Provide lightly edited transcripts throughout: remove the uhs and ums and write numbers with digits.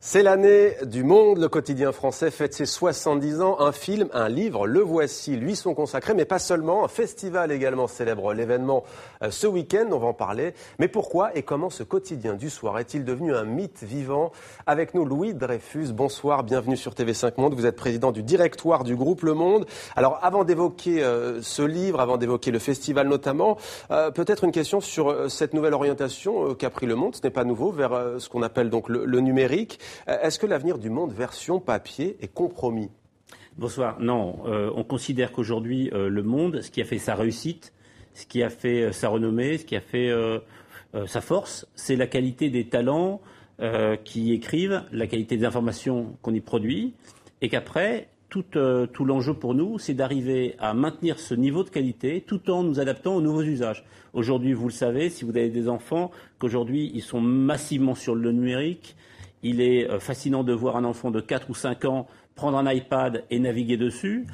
C'est l'année du Monde, le quotidien français fête ses 70 ans. Un film, un livre, le voici, lui sont consacrés, mais pas seulement. Un festival également célèbre l'événement ce week-end, on va en parler. Mais pourquoi et comment ce quotidien du soir est-il devenu un mythe vivant? Avec nous, Louis Dreyfus, bonsoir, bienvenue sur TV5 Monde. Vous êtes président du directoire du groupe Le Monde. Alors avant d'évoquer ce livre, avant d'évoquer le festival notamment, peut-être une question sur cette nouvelle orientation qu'a pris Le Monde, ce n'est pas nouveau, vers ce qu'on appelle donc le numérique. Est-ce que l'avenir du Monde version papier est compromis? Bonsoir. Non, on considère qu'aujourd'hui, Le Monde, ce qui a fait sa réussite, ce qui a fait sa renommée, ce qui a fait sa force, c'est la qualité des talents qui y écrivent, la qualité des informations qu'on y produit, et qu'après, tout l'enjeu pour nous, c'est d'arriver à maintenir ce niveau de qualité tout en nous adaptant aux nouveaux usages. Aujourd'hui, vous le savez, si vous avez des enfants, qu'aujourd'hui, ils sont massivement sur le numérique. Il est fascinant de voir un enfant de 4 ou 5 ans prendre un iPad et naviguer dessus,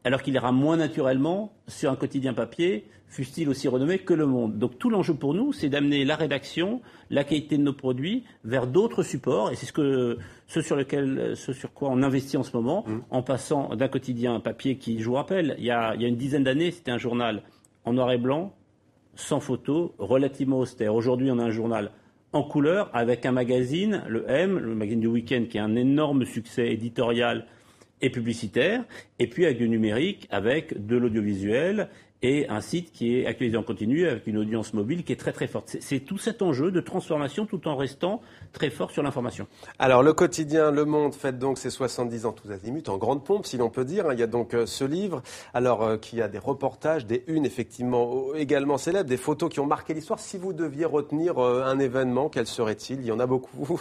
alors qu'il ira moins naturellement sur un quotidien papier, fût-il aussi renommé que Le Monde. Donc tout l'enjeu pour nous, c'est d'amener la rédaction, la qualité de nos produits vers d'autres supports, et c'est ce sur quoi on investit en ce moment, en passant d'un quotidien papier qui, je vous rappelle, il y a une dizaine d'années, c'était un journal en noir et blanc, sans photo, relativement austère. Aujourd'hui, on a un journal en couleur, avec un magazine, le M, le magazine du week-end, qui a un énorme succès éditorial et publicitaire, et puis avec du numérique, avec de l'audiovisuel, et un site qui est actualisé en continu, avec une audience mobile qui est très très forte. C'est tout cet enjeu de transformation, tout en restant très fort sur l'information. Alors le quotidien Le Monde fête donc ses 70 ans tous azimuts, en grande pompe si l'on peut dire. Il y a donc ce livre, alors qui a des reportages, des unes effectivement également célèbres, des photos qui ont marqué l'histoire. Si vous deviez retenir un événement, quel serait-il? Il y en a beaucoup.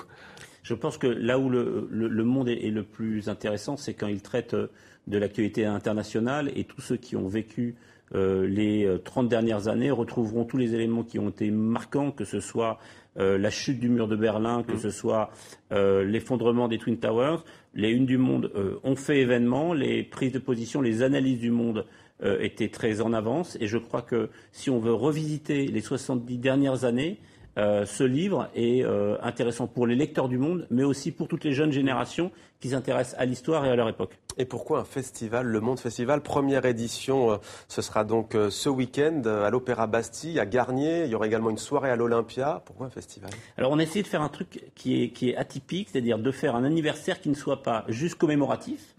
Je pense que là où le Monde est le plus intéressant, c'est quand il traite de l'actualité internationale, et tous ceux qui ont vécu les 30 dernières années retrouveront tous les éléments qui ont été marquants, que ce soit la chute du mur de Berlin, que ce soit l'effondrement des Twin Towers. Les unes du Monde ont fait événement, les prises de position, les analyses du Monde étaient très en avance, et je crois que si on veut revisiter les 70 dernières années, ce livre est intéressant pour les lecteurs du Monde, mais aussi pour toutes les jeunes générations qui s'intéressent à l'histoire et à leur époque. Et pourquoi un festival, Le Monde Festival? Première édition, ce sera donc ce week-end à l'Opéra Bastille, à Garnier. Il y aura également une soirée à l'Olympia. Pourquoi un festival? Alors on a essayé de faire un truc qui est atypique, c'est-à-dire de faire un anniversaire qui ne soit pas juste commémoratif,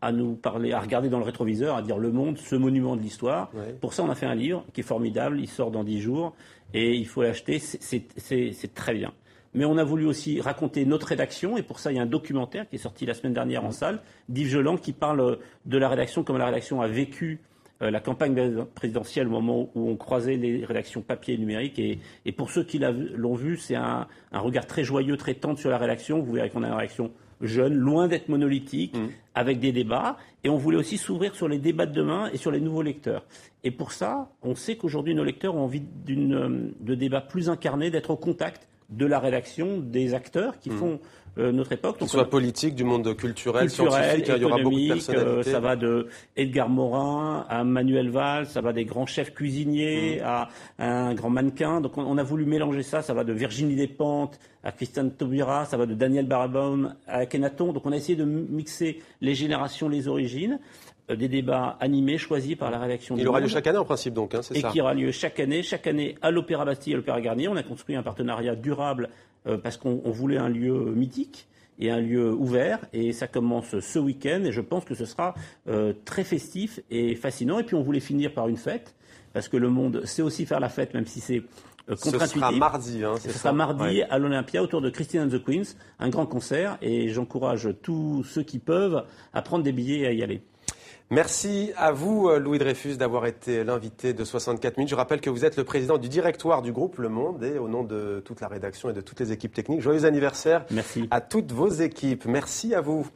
à nous parler, à regarder dans le rétroviseur, à dire Le Monde, ce monument de l'histoire. Ouais. Pour ça, on a fait un livre qui est formidable, il sort dans 10 jours, et il faut l'acheter, c'est très bien. Mais on a voulu aussi raconter notre rédaction, et pour ça, il y a un documentaire qui est sorti la semaine dernière en salle, d'Yves Geland, qui parle de la rédaction, comme la rédaction a vécu la campagne présidentielle au moment où on croisait les rédactions papier et numérique. Et pour ceux qui l'ont vu, c'est un regard très joyeux, très tendre sur la rédaction. Vous verrez qu'on a une rédaction jeune, loin d'être monolithique, avec des débats. Et on voulait aussi s'ouvrir sur les débats de demain et sur les nouveaux lecteurs. Et pour ça, on sait qu'aujourd'hui, nos lecteurs ont envie de débats plus incarnés, d'être au contact de la rédaction, des acteurs qui font notre époque. Qu'ils soient politiques, du monde culturel, scientifique, il y aura beaucoup de personnalités. Ça va de Edgar Morin à Manuel Valls, ça va des grands chefs cuisiniers à un grand mannequin. Donc on a voulu mélanger ça. Ça va de Virginie Despentes à Christiane Taubira, ça va de Daniel Barenboim à Akhenaton. Donc on a essayé de mixer les générations, les origines. Des débats animés choisis par la rédaction. Il aura lieu chaque année en principe donc, c'est ça. Et qui aura lieu chaque année à l'Opéra Bastille et à l'Opéra Garnier. On a construit un partenariat durable parce qu'on voulait un lieu mythique et un lieu ouvert, et ça commence ce week-end, et je pense que ce sera très festif et fascinant. Et puis on voulait finir par une fête, parce que Le Monde sait aussi faire la fête, même si c'est contre-intuitif. Ce sera mardi, c'est ça. Ce sera mardi à l'Olympia, autour de Christine and the Queens, un grand concert, et j'encourage tous ceux qui peuvent à prendre des billets et à y aller. Merci à vous, Louis Dreyfus, d'avoir été l'invité de 64 minutes. Je rappelle que vous êtes le président du directoire du groupe Le Monde, et au nom de toute la rédaction et de toutes les équipes techniques, joyeux anniversaire. Merci. À toutes vos équipes. Merci à vous.